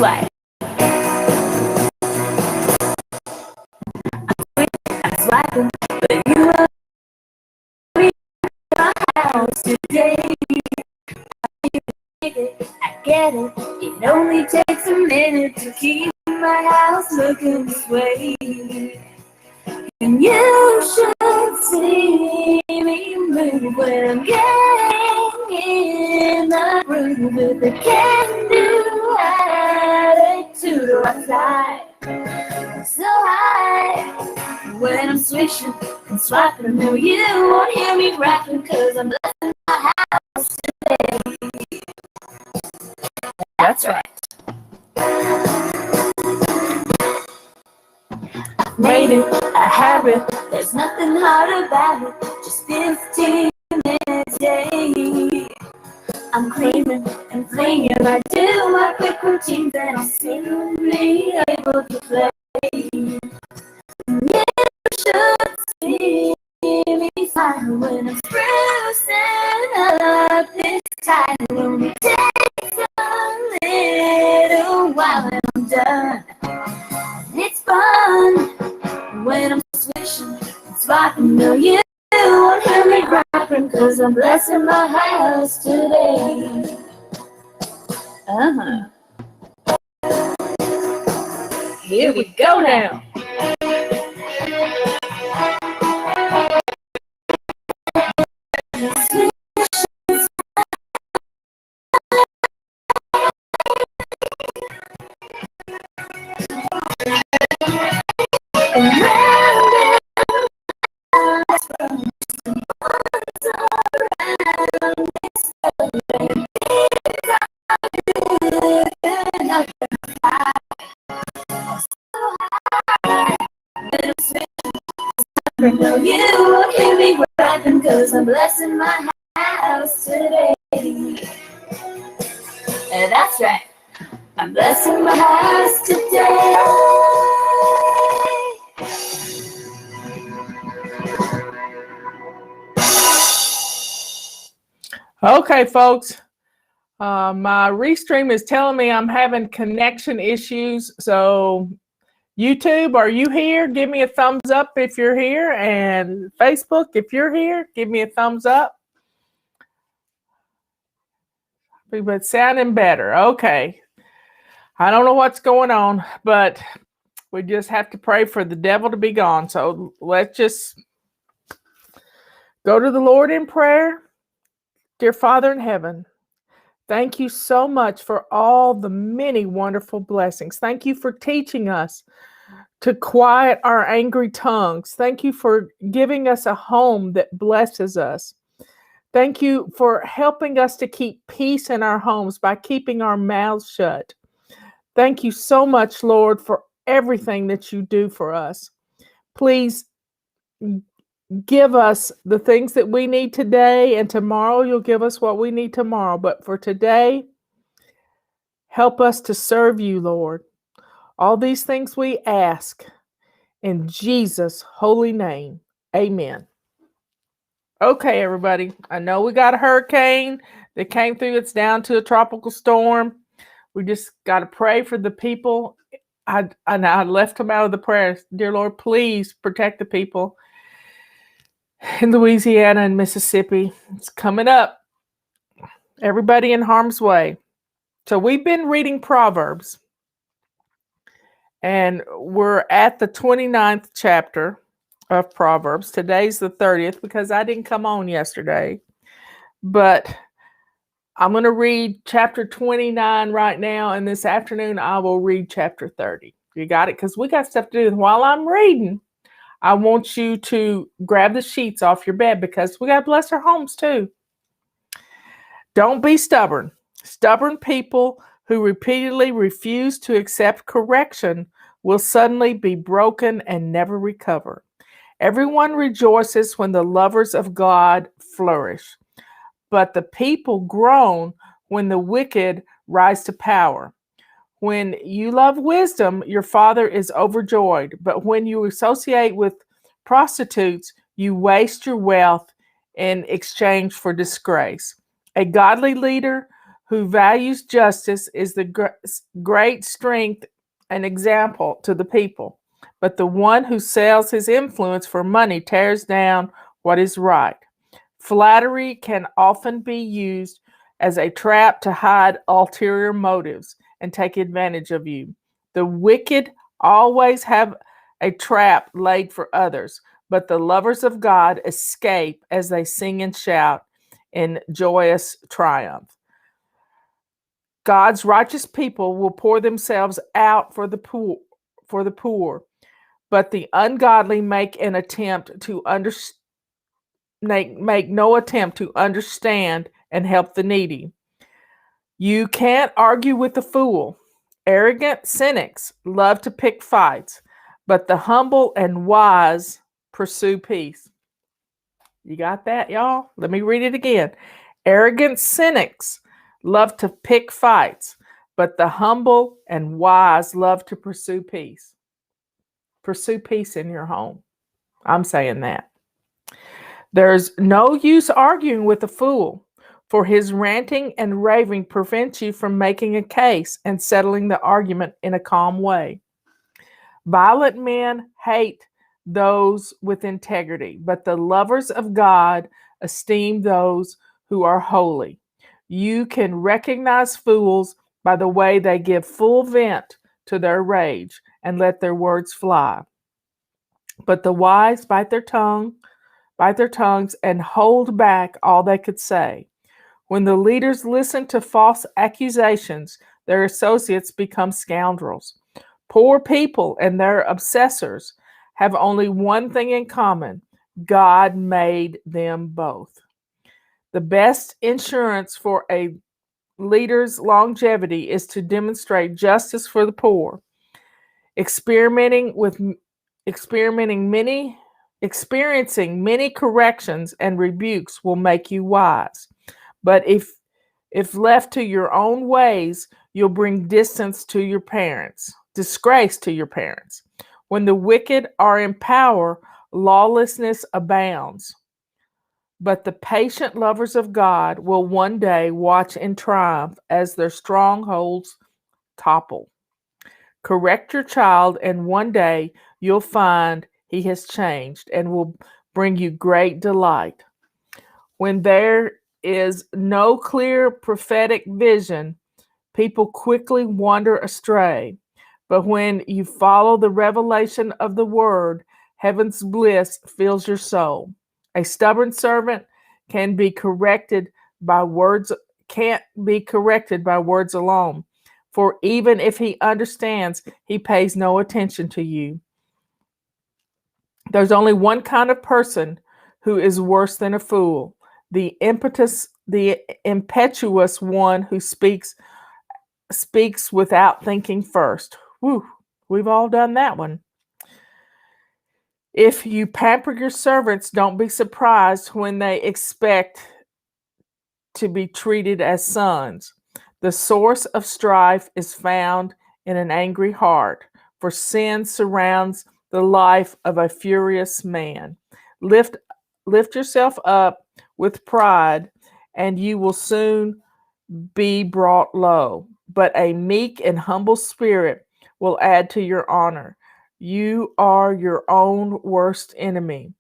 way. I'm swiping, but you are in my house today. I get it. It only takes a minute to keep my house looking this way. And you should see me move when I'm getting in the groove with the can-do attitude. Or I fly so high when I'm swishing and swiping. No, you won't hear me rapping, 'cause I'm blessing my house today. That's right. Made it a habit. There's nothing hard about it. Just 15 minutes a day. I'm cleaning and flinging. I do my quick routines and I'm simply able to play. You should see me smile when I'm sprucing up this time. It only takes a little while and I'm done. And it's fun when I'm swishing and swiping. No, you won't hear me rapping, 'cause I'm blessing my house today. Here we go now. No, you won't hear me rapping, 'cause I'm blessing my house today. And that's right. I'm blessing my house today. Okay, folks. My restream is telling me I'm having connection issues. So YouTube, are you here? Give me a thumbs up if you're here. And Facebook, if you're here, give me a thumbs up. But sounding better. Okay. I don't know what's going on, but we just have to pray for the devil to be gone. So let's just go to the Lord in prayer. Dear Father in heaven, thank you so much for all the many wonderful blessings. Thank you for teaching us to quiet our angry tongues. Thank you for giving us a home that blesses us. Thank you for helping us to keep peace in our homes by keeping our mouths shut. Thank you so much, Lord, for everything that you do for us. Please give us the things that we need today, and tomorrow you'll give us what we need tomorrow. But for today, help us to serve you, Lord. All these things we ask in Jesus' holy name. Amen. Okay, everybody. I know we got a hurricane that came through. It's down to a tropical storm. We just got to pray for the people. I left them out of the prayers. Dear Lord, please protect the people in Louisiana and Mississippi. It's coming up. Everybody in harm's way. So we've been reading Proverbs. And we're at the 29th chapter of Proverbs. Today's the 30th because I didn't come on yesterday. But I'm going to read chapter 29 right now. And this afternoon, I will read chapter 30. You got it? Because we got stuff to do. And while I'm reading, I want you to grab the sheets off your bed because we got to bless our homes too. Don't be stubborn. Stubborn people who repeatedly refuse to accept correction will suddenly be broken and never recover. Everyone rejoices when the lovers of God flourish, but the people groan when the wicked rise to power. When you love wisdom, your father is overjoyed, but when you associate with prostitutes, you waste your wealth in exchange for disgrace. A godly leader who values justice is the great strength and example to the people. But the one who sells his influence for money tears down what is right. Flattery can often be used as a trap to hide ulterior motives and take advantage of you. The wicked always have a trap laid for others, but the lovers of God escape as they sing and shout in joyous triumph. God's righteous people will pour themselves out for the poor, but the ungodly make no attempt to understand and help the needy. You can't argue with a fool. Arrogant cynics love to pick fights, but the humble and wise pursue peace. You got that, y'all? Let me read it again. Arrogant cynics love to pick fights, but the humble and wise love to pursue peace. Pursue peace in your home. I'm saying that. There's no use arguing with a fool, for his ranting and raving prevents you from making a case and settling the argument in a calm way. Violent men hate those with integrity, but the lovers of God esteem those who are holy. You can recognize fools by the way they give full vent to their rage and let their words fly. But the wise bite their tongues and hold back all they could say. When the leaders listen to false accusations, their associates become scoundrels. Poor people and their obsessors have only one thing in common: God made them both. The best insurance for a leader's longevity is to demonstrate justice for the poor. Experiencing many corrections and rebukes will make you wise. But if left to your own ways, you'll bring disgrace to your parents. When the wicked are in power, lawlessness abounds. But the patient lovers of God will one day watch in triumph as their strongholds topple. Correct your child, and one day you'll find he has changed and will bring you great delight. When there is no clear prophetic vision, people quickly wander astray. But when you follow the revelation of the word, heaven's bliss fills your soul. A stubborn servant can't be corrected by words alone. For even if he understands, he pays no attention to you. There's only one kind of person who is worse than a fool: the impetuous one who speaks without thinking first. Whew, we've all done that one. If you pamper your servants, don't be surprised when they expect to be treated as sons. The source of strife is found in an angry heart, for sin surrounds the life of a furious man. Lift yourself up with pride, and you will soon be brought low. But a meek and humble spirit will add to your honor. You are your own worst enemy.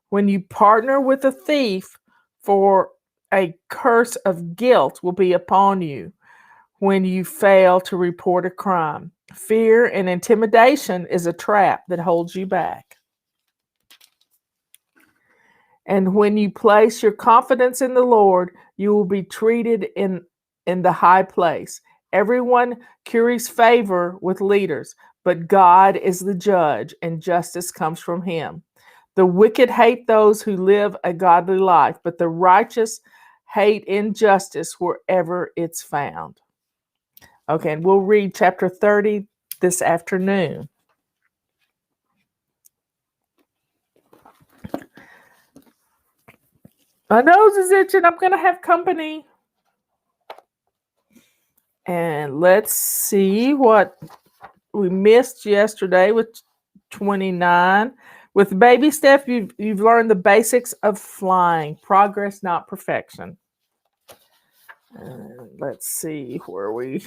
When you partner with a thief, for a curse of guilt will be upon you when you fail to report a crime. Fear and intimidation is a trap that holds you back. And when you place your confidence in the Lord, you will be treated in the high place. Everyone curries favor with leaders, but God is the judge, and justice comes from him. The wicked hate those who live a godly life, but the righteous hate injustice wherever it's found. Okay, and we'll read chapter 30 this afternoon. My nose is itching. I'm going to have company. And let's see what we missed yesterday with 29. With baby steps, you've learned the basics of flying. Progress, not perfection. Let's see where we...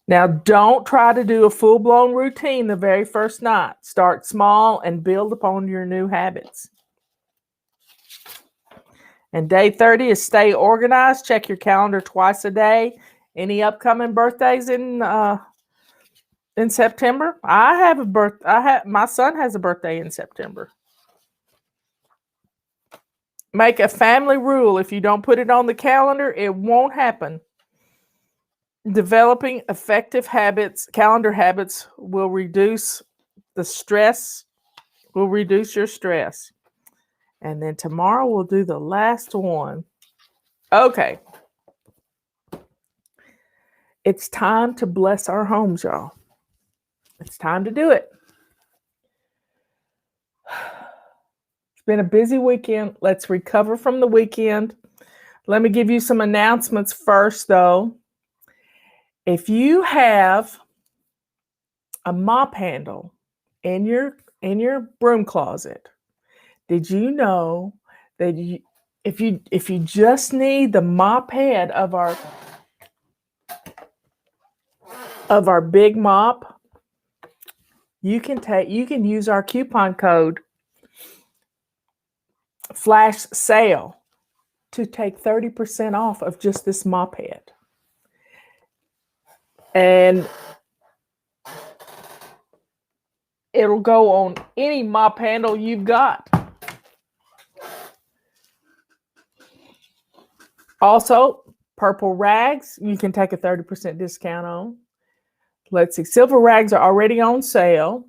Now, don't try to do a full-blown routine the very first night. Start small and build upon your new habits. And day 30 is stay organized. Check your calendar twice a day. Any upcoming birthdays in September? My son has a birthday in September. Make a family rule. If you don't put it on the calendar, it won't happen. Developing effective habits, calendar habits, will reduce the stress, will reduce your stress. And then tomorrow we'll do the last one. Okay. It's time to bless our homes, y'all. It's time to do it. It's been a busy weekend. Let's recover from the weekend. Let me give you some announcements first, though. If you have a mop handle in your broom closet, did you know that if you just need the mop head of our big mop, you can use our coupon code flash sale to take 30% off of just this mop head. And it'll go on any mop handle you've got. Also, purple rags, you can take a 30% discount on. Let's see, silver rags are already on sale.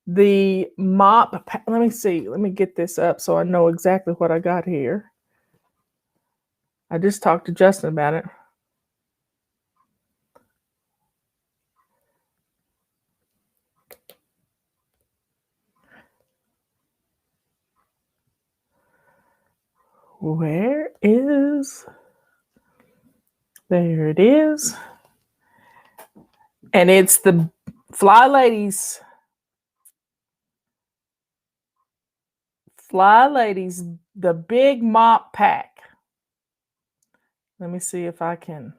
The mop, let me see, let me get this up so I know exactly what I got here. I just talked to Justin about it. There it is. And it's the Fly Ladies, the big mop pack. Let me see if I can.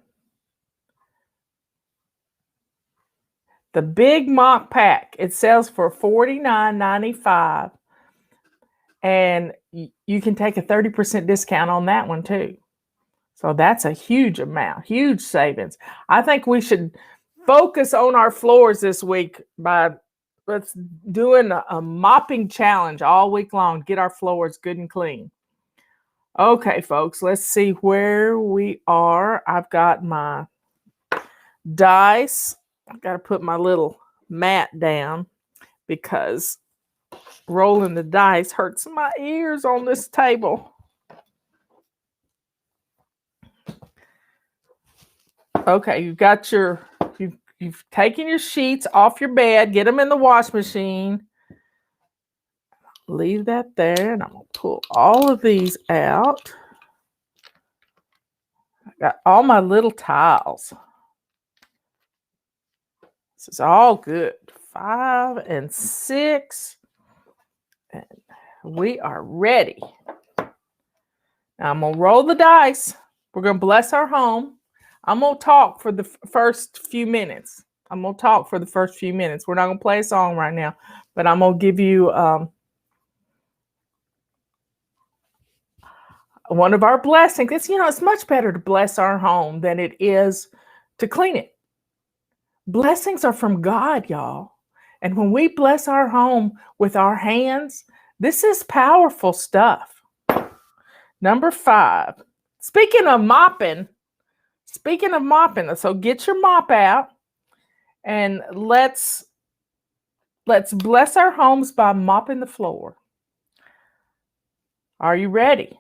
The big mop pack, it sells for $49.95. And you can take a 30% discount on that one too. So that's a huge amount, huge savings. I think we should focus on our floors this week by doing a mopping challenge all week long. Get our floors good and clean. Okay, folks, let's see where we are. I've got my dice. I've got to put my little mat down because rolling the dice hurts my ears on this table. Okay, you've taken your sheets off your bed, get them in the wash machine. Leave that there, and I'm going to pull all of these out. I got all my little tiles. This is all good. 5 and 6. And we are ready. Now I'm going to roll the dice. We're going to bless our home. I'm going to talk for the first few minutes. We're not going to play a song right now, but I'm going to give you one of our blessings. It's much better to bless our home than it is to clean it. Blessings are from God, y'all. And when we bless our home with our hands, this is powerful stuff. Number 5. Speaking of mopping, so get your mop out and let's bless our homes by mopping the floor. Are you ready?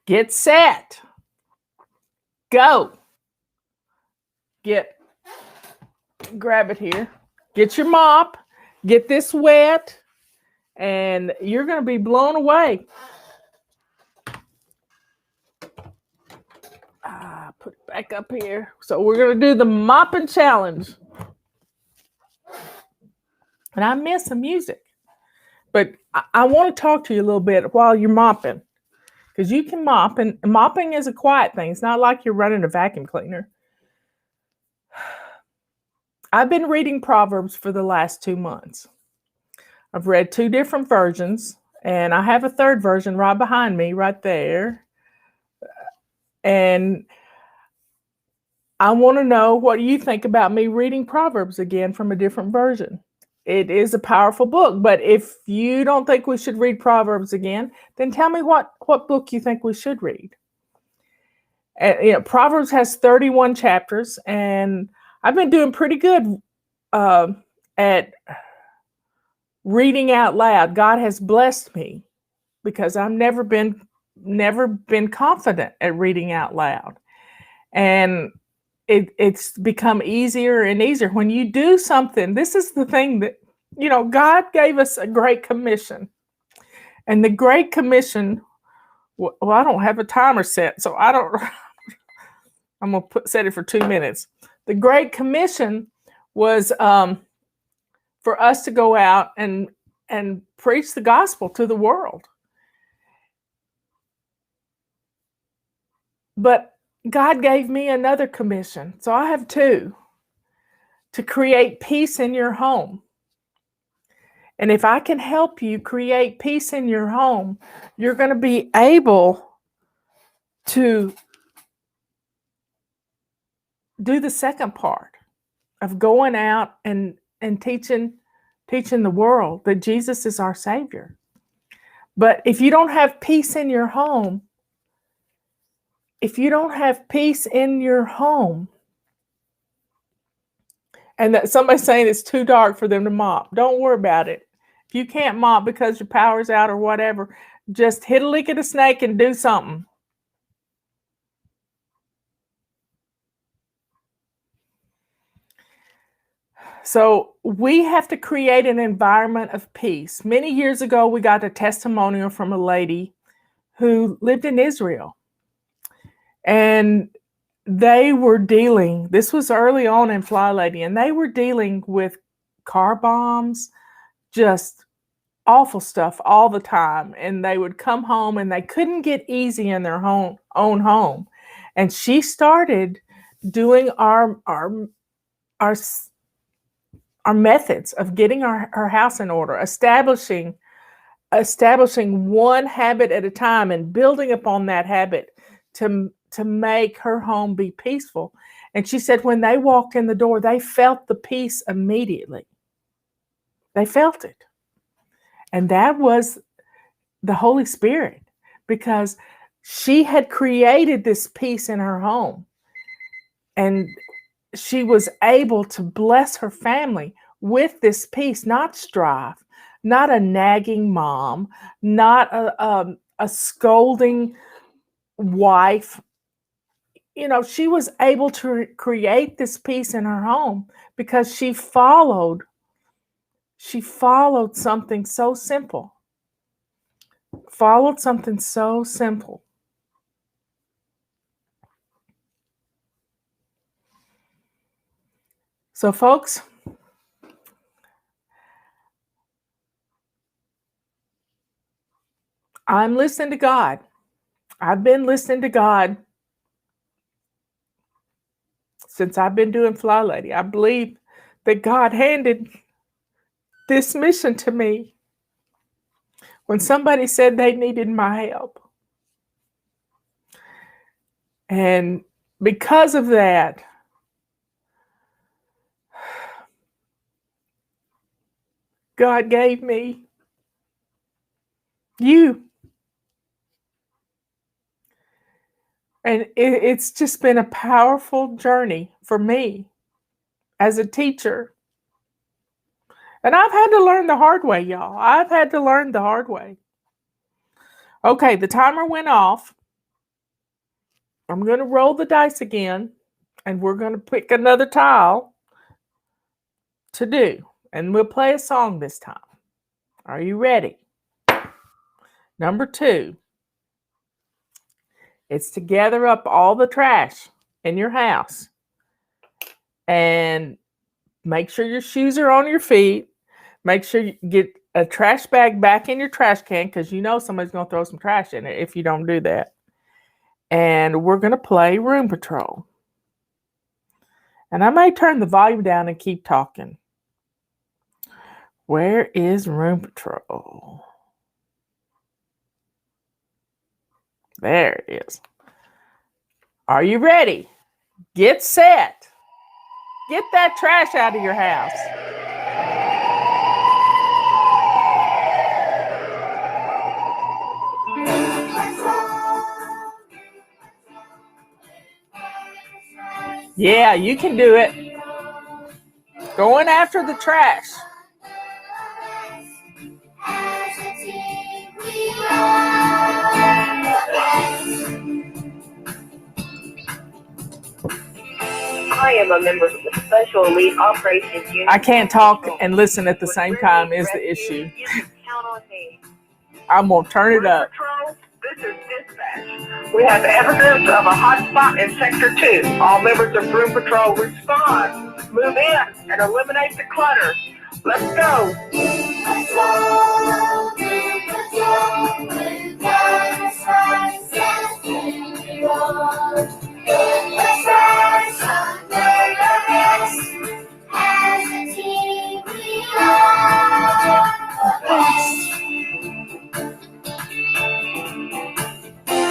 Get set. Go. Grab it here. Get your mop. Get this wet. And you're going to be blown away. Put it back up here. So we're going to do the mopping challenge. And I miss the music. But I want to talk to you a little bit while you're mopping. because you can mop, and mopping is a quiet thing. It's not like you're running a vacuum cleaner. I've been reading Proverbs for the last 2 months. I've read 2 different versions, and I have a third version right behind me, right there. And I want to know what you think about me reading Proverbs again from a different version. It is a powerful book, but if you don't think we should read Proverbs again, then tell me what book you think we should read. And, Proverbs has 31 chapters, and I've been doing pretty good at reading out loud. God has blessed me because I've never been confident at reading out loud, and it's become easier and easier when you do something. This is the thing that God gave us a great commission, and the great commission. Well, I don't have a timer set, so I don't. I'm gonna set it for 2 minutes. The Great Commission was for us to go out and preach the gospel to the world. But God gave me another commission, so I have 2: to create peace in your home. And if I can help you create peace in your home, you're going to be able to do the second part of going out and teaching the world that Jesus is our Savior. But if you don't have peace in your home, and that somebody's saying it's too dark for them to mop, don't worry about it. If you can't mop because your power's out or whatever, just hit a lick at a snake and do something. So we have to create an environment of peace. Many years ago, we got a testimonial from a lady who lived in Israel. And they were dealing, this was early on in Fly Lady, and they were dealing with car bombs, just awful stuff all the time. And they would come home and they couldn't get easy in their own home. And she started doing our methods of getting our house in order, establishing one habit at a time and building upon that habit to make her home be peaceful. And she said when they walked in the door, they felt the peace immediately. They felt it. And that was the Holy Spirit, because she had created this peace in her home. And she was able to bless her family with this peace, not strife, not a nagging mom, not a scolding wife. She was able to create this peace in her home because she followed something so simple. So, folks, I'm listening to God. I've been listening to God since I've been doing Fly Lady. I believe that God handed this mission to me when somebody said they needed my help. And because of that, God gave me you. And it's just been a powerful journey for me as a teacher. And I've had to learn the hard way, y'all. I've had to learn the hard way. Okay, the timer went off. I'm going to roll the dice again, and we're going to pick another tile to do. And we'll play a song this time. Are you ready? Number 2. It's to gather up all the trash in your house. And make sure your shoes are on your feet. Make sure you a trash bag back in your trash can because you know somebody's going to throw some trash in it if you don't do that. And we're going to play Room Patrol. And I may turn the volume down and keep talking. Where is Room Patrol? There it is. Are you ready? Get set. Get that trash out of your house. Yeah, you can do it. Going after the trash. I am a member of the Special Elite Operations Unit. I can't talk and listen at the same time is the issue. You can count on me. I'm going to turn it up. Patrol, this is dispatch. We have evidence of a hotspot in Sector 2. All members of Room Patrol respond, move in, and eliminate the clutter. Let's go.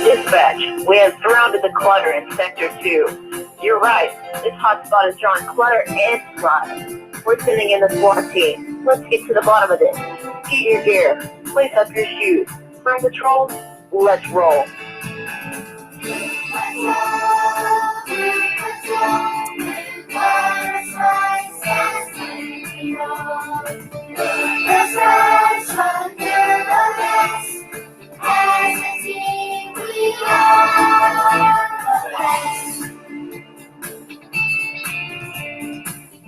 Dispatch, we have surrounded the clutter in Sector 2. You're right, this hotspot is drawing clutter and slime. We're sending in the SWAT team. Let's get to the bottom of this. Get your gear. Place up your shoes. Room Patrol, let's roll.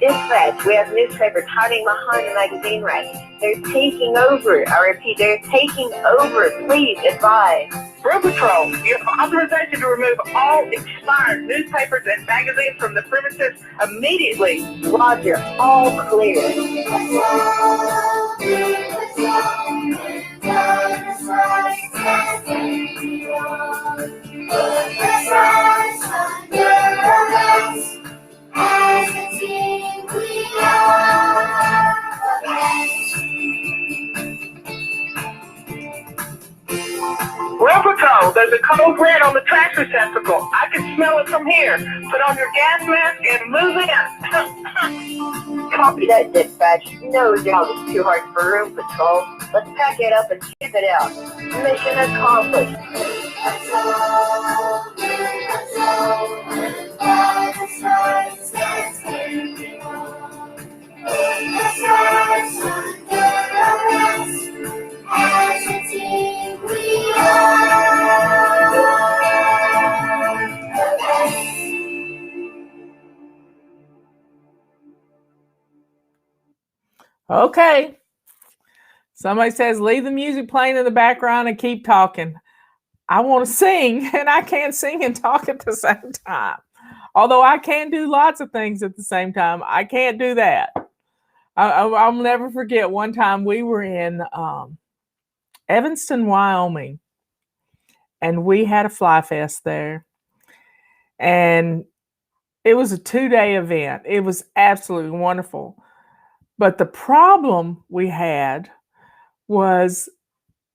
Dispatch, we have newspapers hiding behind the magazine rack. They're taking over. I repeat, they're taking over. Please advise. Room Patrol, you have authorization to remove all expired newspapers and magazines from the premises immediately. Roger, all clear. Room Patrol, there's a code red on the trash receptacle. I can smell it from here. Put on your gas mask and move in. Copy that, dispatch. No job is too hard for Room Patrol. Let's pack it up and ship it out. Mission accomplished. Okay. Somebody says, leave the music playing in the background and keep talking. I want to sing, and I can't sing and talk at the same time. Although I can do lots of things at the same time, I can't do that. I'll never forget one time we were in Evanston, Wyoming, and we had a fly fest there. And it was a 2-day event. It was absolutely wonderful. But the problem we had was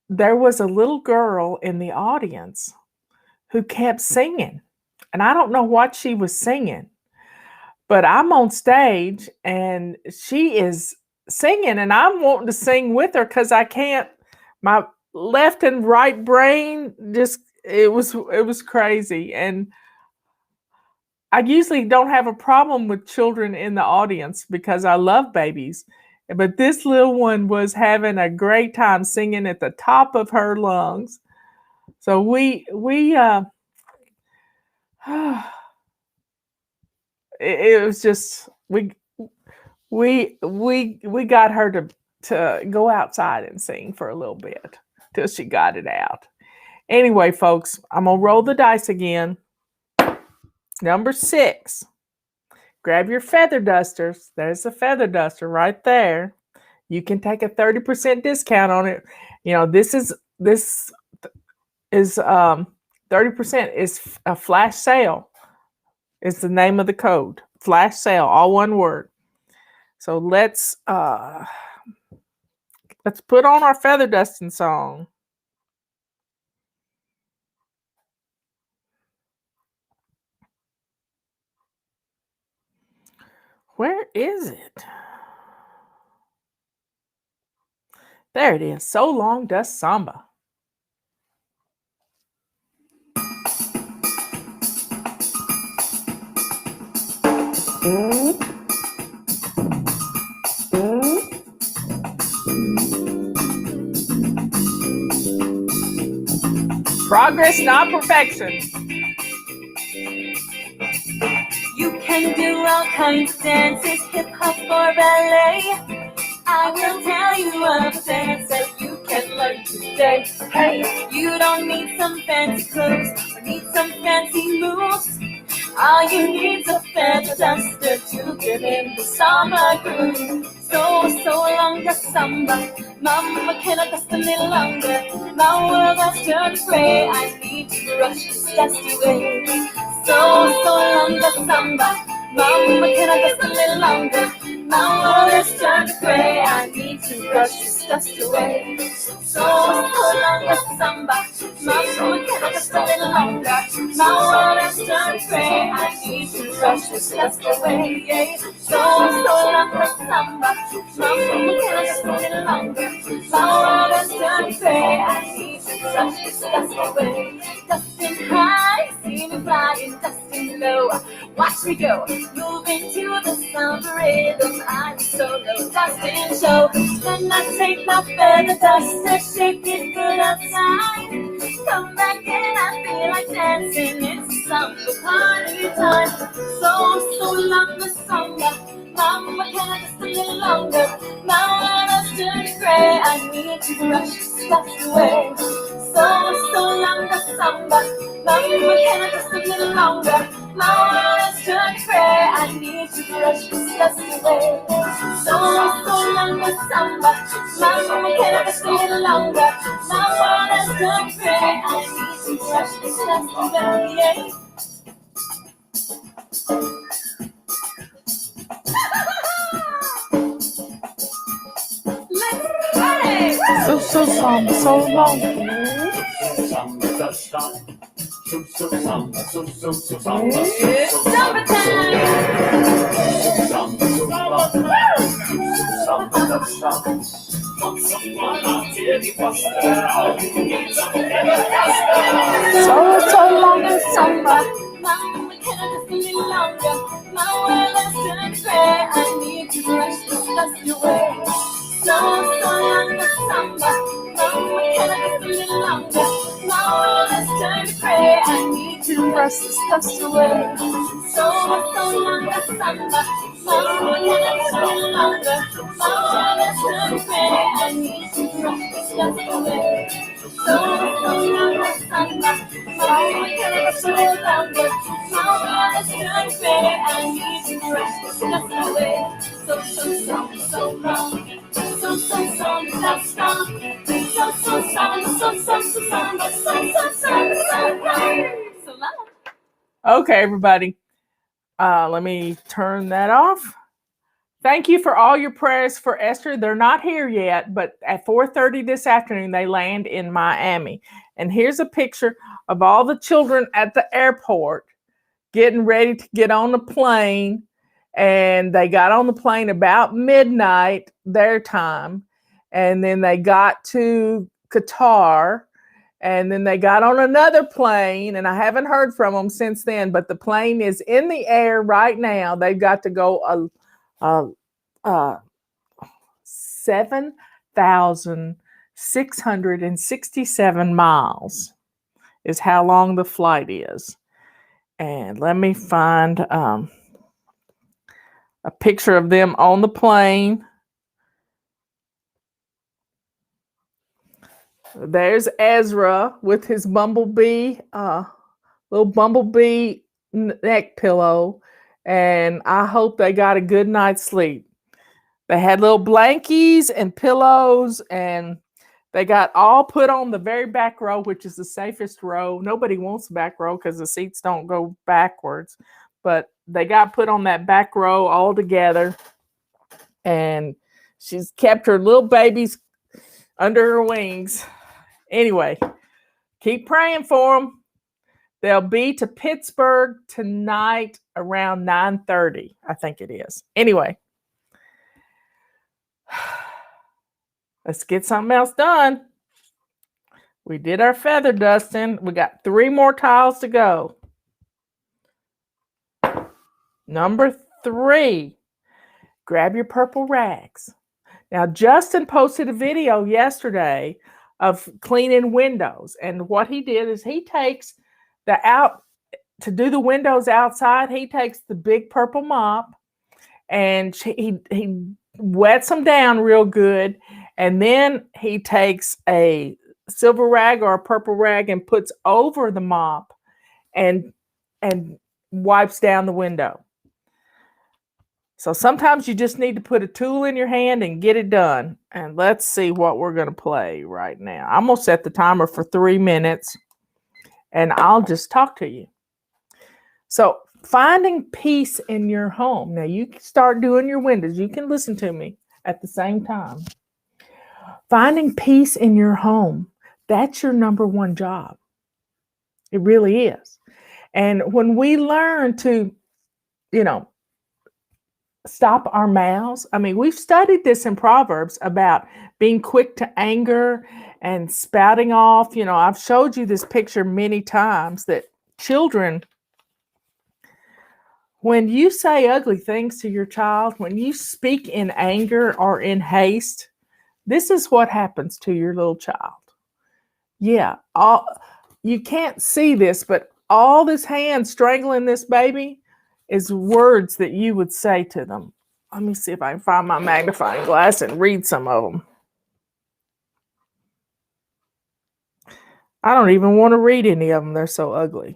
there was a little girl in the audience who kept singing. And I don't know what she was singing, but I'm on stage and she is singing and I'm wanting to sing with her because I can't, my left and right brain just, it was crazy. And I usually don't have a problem with children in the audience because I love babies. But this little one was having a great time singing at the top of her lungs. So it was just we got her to go outside and sing for a little bit till she got it out. Anyway, folks, I'm gonna roll the dice again. Number 6. Grab your feather dusters. There's a feather duster right there. you can take a 30% discount on it. You know, this is 30% is a flash sale. Is the name of the code. Flash sale, all one word. So let's put on our feather dusting song. Where is it? There it is. So Long Dust Samba. Progress, not perfection. You can do all kinds of dances, hip hop or ballet. I will tell you of a dance that you can learn today. Hey, you don't need some fancy clothes or need some fancy moves. All you need's a feather duster to get in the samba groove. So long the samba, mama, can I dust a little longer? My world has turned gray, I need to brush this dusty away. So long the samba, mama, can I dust a little longer? My world has turned gray, I need to brush this dust away. So long the samba, mama, can I dust a little longer? My world has turned gray, I need to brush this dust away. Yeah. So long the samba, mama, can I dust a little longer? My world has turned gray, I need to brush this dust away. Dusting high, see me flying, dusting low. Watch me go, moving to the sound of rhythm. I'm solo, dusting show. Then I take my feather duster, shake it good outside. Come back and I feel like dancing. It's samba party time. So long the samba. Mama, can I just a little longer? My world has turned gray. I need to brush this dust away. So long the samba. Mama, can I just a little longer? My world has turned gray. I need to brush this dust away. So long the samba. Mama, can I just a little longer? My world has turned gray. I need to brush this dust away. Yeah. So long. It's summer So long the samba. Mama, can I just a little longer? My world has turned gray. I need to brush this dust away. So long the samba. Mama, can I just a little longer? My world has turned gray. I need to brush this dust away. So long the samba. Mama, can I just a little longer? My world has turned gray. I need to brush this dust away. So long the samba. Mama, can I just a little longer? My world has turned gray. I need to brush this dust away. So long. Okay, everybody. Let me turn that off. Thank you for all your prayers for Esther. They're not here yet, but at 4:30 this afternoon, they land in Miami. And here's a picture of all the children at the airport getting ready to get on the plane. And they got on the plane about midnight their time. And then they got to Qatar. And then they got on another plane. And I haven't heard from them since then. But the plane is in the air right now. They've got to go 7,667 miles is how long the flight is. And let me find a picture of them on the plane. There's Ezra with his bumblebee, little bumblebee neck pillow. And I hope they got a good night's sleep. They had little blankies and pillows, and they got all put on the very back row, which is the safest row. Nobody wants the back row because the seats don't go backwards. But they got put on that back row all together. And she's kept her little babies under her wings. Anyway, keep praying for them. They'll be to Pittsburgh tonight around 9:30, I think it is. Anyway, let's get something else done. We did our feather dusting. We got 3 more tiles to go. Number 3, grab your purple rags. Now, Justin posted a video yesterday of cleaning windows. And what he did is he takes to do the windows outside, he takes the big purple mop and he wets them down real good. And then he takes a silver rag or a purple rag and puts over the mop and wipes down the window. So sometimes you just need to put a tool in your hand and get it done. And let's see what we're going to play right now. I'm going to set the timer for 3 minutes and I'll just talk to you. So finding peace in your home. Now you can start doing your windows. You can listen to me at the same time. Finding peace in your home. That's your number 1 job. It really is. And when we learn to, stop our mouths. I mean, we've studied this in Proverbs about being quick to anger and spouting off. I've showed you this picture many times that children, when you say ugly things to your child, when you speak in anger or in haste, this is what happens to your little child. Yeah, you can't see this, but all this hand strangling this baby is words that you would say to them. Let me see if I can find my magnifying glass and read some of them. I don't even want to read any of them. They're so ugly.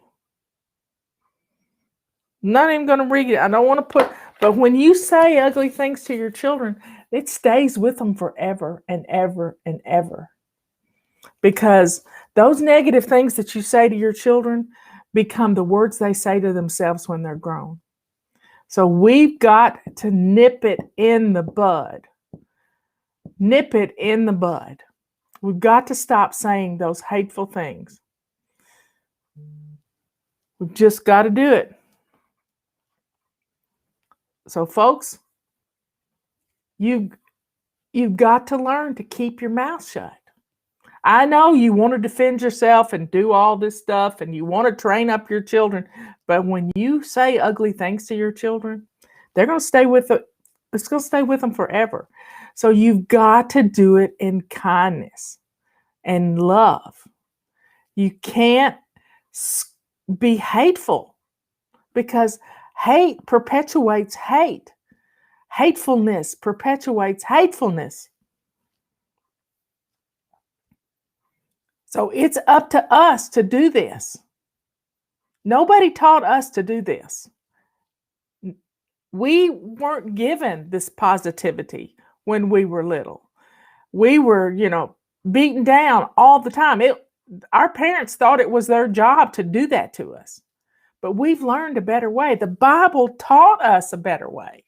I'm not even going to read it. I don't want to but when you say ugly things to your children, it stays with them forever and ever and ever. Because those negative things that you say to your children become the words they say to themselves when they're grown. So we've got to nip it in the bud. Nip it in the bud. We've got to stop saying those hateful things. We've just got to do it. So folks, you've got to learn to keep your mouth shut. I know you want to defend yourself and do all this stuff and you want to train up your children, but when you say ugly things to your children, they're going to stay with it. It's going to stay with them forever. So you've got to do it in kindness and love. You can't be hateful because hate perpetuates hate. Hatefulness perpetuates hatefulness. So it's up to us to do this. Nobody taught us to do this. We weren't given this positivity when we were little. We were, beaten down all the time. Our parents thought it was their job to do that to us. But we've learned a better way. The Bible taught us a better way.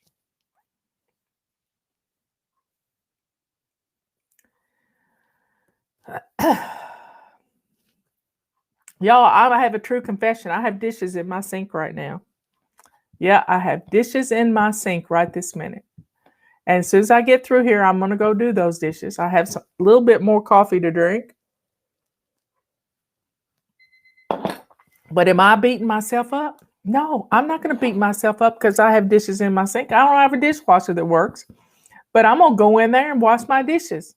Y'all, I have a true confession. I have dishes in my sink right now. Yeah, I have dishes in my sink right this minute. And as soon as I get through here, I'm going to go do those dishes. I have a little bit more coffee to drink. But am I beating myself up? No, I'm not going to beat myself up because I have dishes in my sink. I don't have a dishwasher that works. But I'm going to go in there and wash my dishes.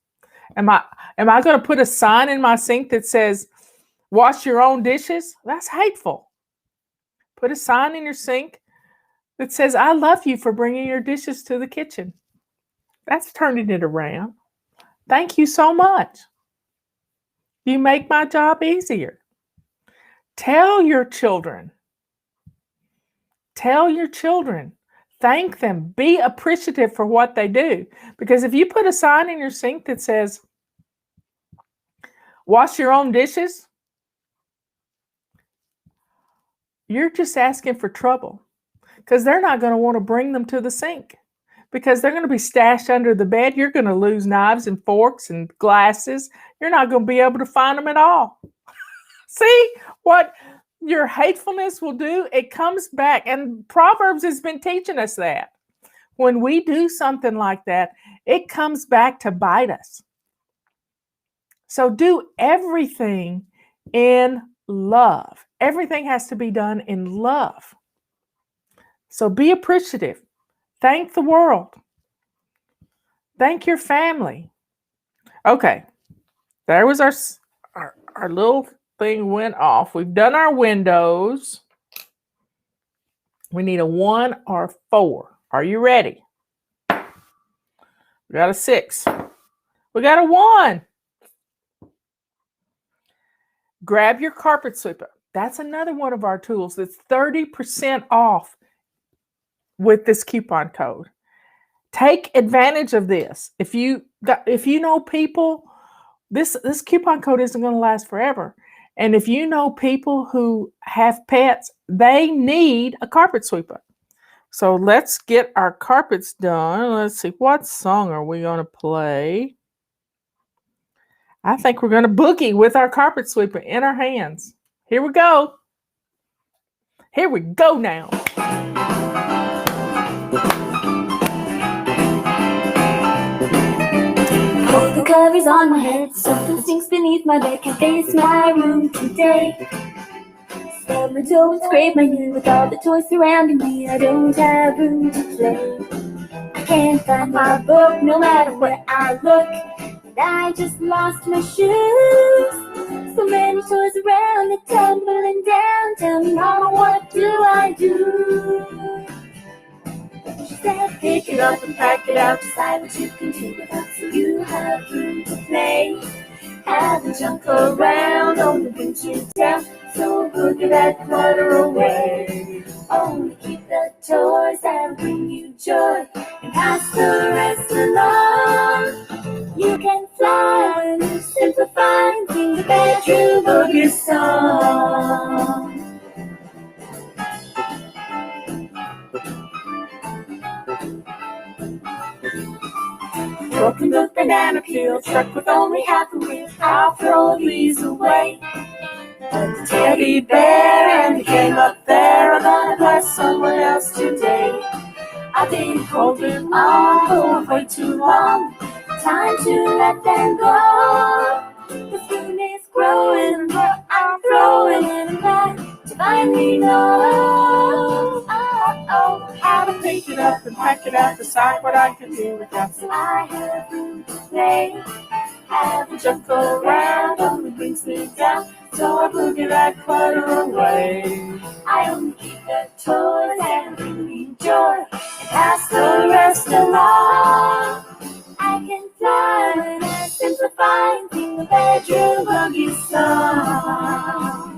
Am I going to put a sign in my sink that says, wash your own dishes? That's hateful. Put a sign in your sink that says, I love you for bringing your dishes to the kitchen. That's turning it around. Thank you so much. You make my job easier. Tell your children Thank them. Be appreciative for what they do. Because if you put a sign in your sink that says, wash your own dishes, you're just asking for trouble. Because they're not going to want to bring them to the sink. Because they're going to be stashed under the bed. You're going to lose knives and forks and glasses. You're not going to be able to find them at all. See what your hatefulness will do? It comes back. And Proverbs has been teaching us that. When we do something like that, it comes back to bite us. So do everything in love. Everything has to be done in love. So be appreciative. Thank the world. Thank your family. Okay, there was our little thing went off. We've done our windows. We need a 1 or 4. Are you ready? We got a 6. We got a 1. Grab your carpet sweeper. That's another one of our tools that's 30% off with this coupon code. Take advantage of this. If you know people, this coupon code isn't going to last forever. And if you know people who have pets, they need a carpet sweeper. So let's get our carpets done. Let's see, what song are we going to play? I think we're going to boogie with our carpet sweeper in our hands. Here we go. Here we go now. Pull the covers on my head, something stinks beneath my bed, 'cause it's my room today. Stub my toe and scrape my knee, with all the toys surrounding me, I don't have room to play. I can't find my book, no matter where I look, and I just lost my shoes. So many toys around, they're tumbling down. Tell me, Mama, what do I do? She said, pick it up and pack it out, decide what you can do without, so you have room to play. Have the junk around, only brings you down, so boogie that clutter away. Only keep the toys that bring you joy, and pass the rest along. You can fly when you simplify and sing the bedroom boogie song. Broken book, banana peel, truck with only half a wheel, I'll throw these away. But the teddy bear and he came up there, I'm gonna bless someone else today. I've been holding on for way too long, time to let them go. The spoon is growing, but I'm throwing it back to finally know. How to pick it up and pack it out, decide what I can do with that. So I have room to play, have a jump around, only brings me down, so I boogie that clutter away. I only keep the toys that bring me joy, and pass the rest along. I can fly when I simplify and sing the bedroom boogie song.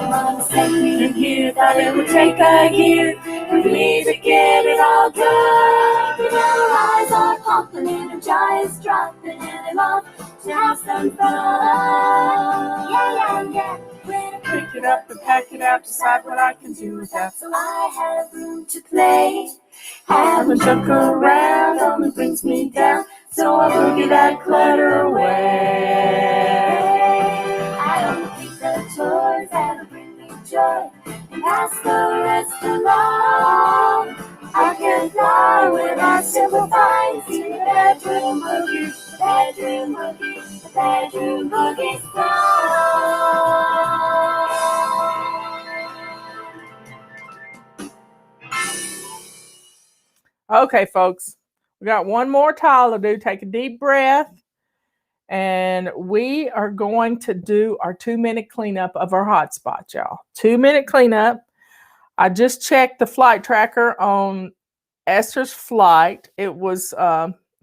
Mama sent me in here, thought it would take a year for me to get it all done. But now her eyes are popping and her jaw is dropping, and I'm off to have some fun. Yeah. When I pick it up and pack it out, decide what I can do with that. So I have room to play, have a junk around, only brings me down, so I boogie that clutter away. I only keep the toys that'll bring me joy, and pass the rest along. I can fly when I simplify and sing the bedroom boogie, the bedroom boogie, the bedroom boogie song. Okay, folks, we got one more tile to do. Take a deep breath And we are going to do our 2-minute cleanup of our hotspot, y'all. 2-minute cleanup. I just checked the flight tracker on Esther's flight. It was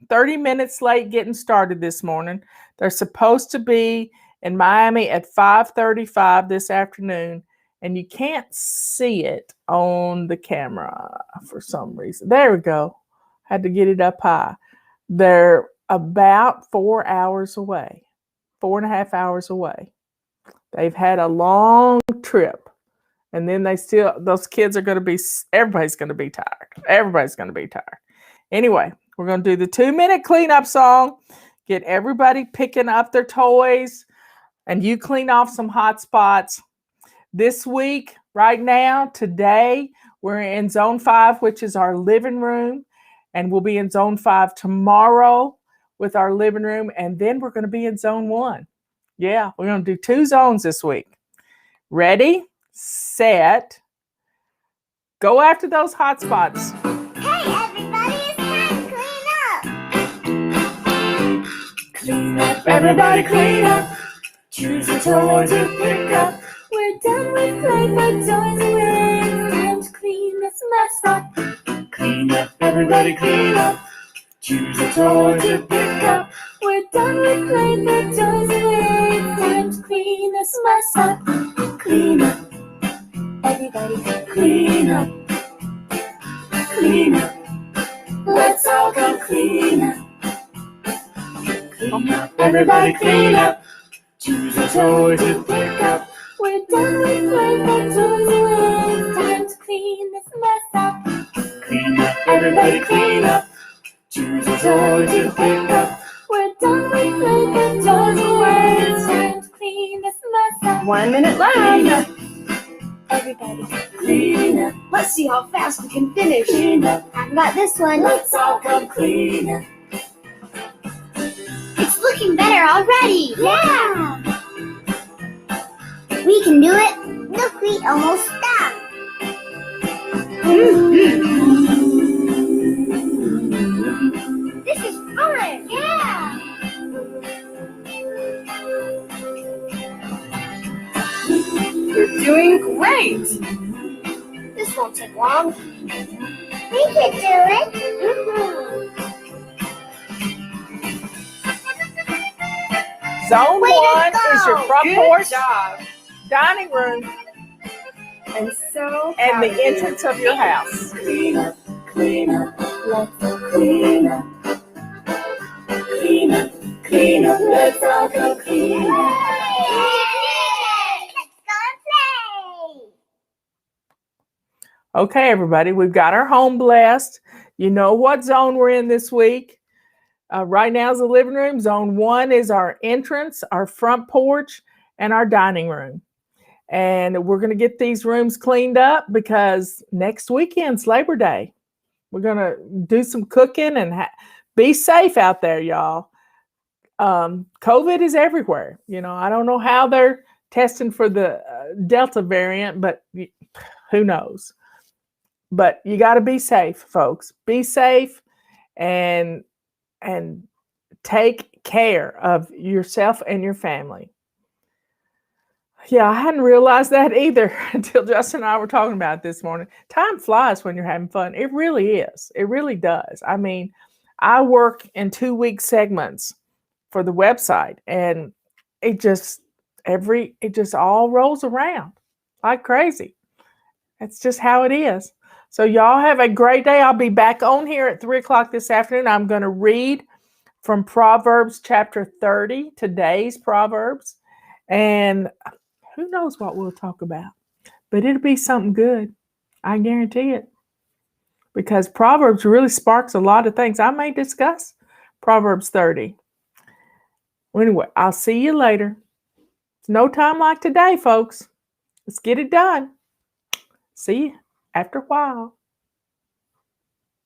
30 minutes late getting started this morning. They're supposed to be in Miami at 5:35 this afternoon, and you can't see it on the camera for some reason. There we go. Had to get it up high. They're about 4 hours away, 4.5 hours away. They've had a long trip, and then those kids are going to be, everybody's going to be tired. Everybody's going to be tired. Anyway, we're going to do the 2-minute cleanup song, get everybody picking up their toys, and you clean off some hot spots. This week, right now, today, we're in Zone 5, which is our living room, and we'll be in Zone 5 tomorrow with our living room, and then we're going to be in Zone 1. Yeah, we're going to do 2 zones this week. Ready, set, go after those hot spots. Hey everybody, it's time to clean up! Clean up, everybody clean up. Choose a toy to pick up. We're done with playing with toys away. Time to clean this mess up. Clean up, everybody clean up. Choose a toy to pick up. We're done with playing with toys away. Time to clean this mess up. Clean up, everybody clean up. Clean up, let's all go clean up. Clean up, everybody clean up. Choose a toy to pick up. We're done with playing with toys away. Time to clean this mess up. Clean up, everybody clean up. Choose a toy to pick up. We're done with playing with toys away. Time to clean this mess up. 1 minute left. Everybody clean up. Let's see how fast we can finish. Clean up, I've got this one. let's all come clean up. It's looking better already. Yeah! We can do it. Look, we almost stopped. This is fun. Yeah! You're doing great. This won't take long. We can do it. Zone Way to 1 is your go. front Good porch, job. dining room, And so and the proud of you. entrance of your house. Clean up, let's all clean up. Clean up, clean up, let's all go clean up. Let's go and play. Okay, everybody, we've got our home blessed. You know what zone we're in this week. Right now is the living room. Zone 1 is our entrance, our front porch, and our dining room. And we're going to get these rooms cleaned up because next weekend's Labor Day. We're going to do some cooking and be safe out there, y'all. COVID is everywhere. You know, I don't know how they're testing for the Delta variant, but who knows? But you got to be safe, folks. Be safe and take care of yourself and your family. Yeah, I hadn't realized that either until Justin and I were talking about it this morning. Time flies when you're having fun. It really is. It really does. I mean, I work in 2-week segments for the website, and it just all rolls around like crazy. That's just how it is. So y'all have a great day. I'll be back on here at 3:00 this afternoon. I'm going to read from Proverbs chapter 30, today's Proverbs. And who knows what we'll talk about. But it'll be something good. I guarantee it. Because Proverbs really sparks a lot of things. I may discuss Proverbs 30. Anyway, I'll see you later. It's no time like today, folks. Let's get it done. See you after a while.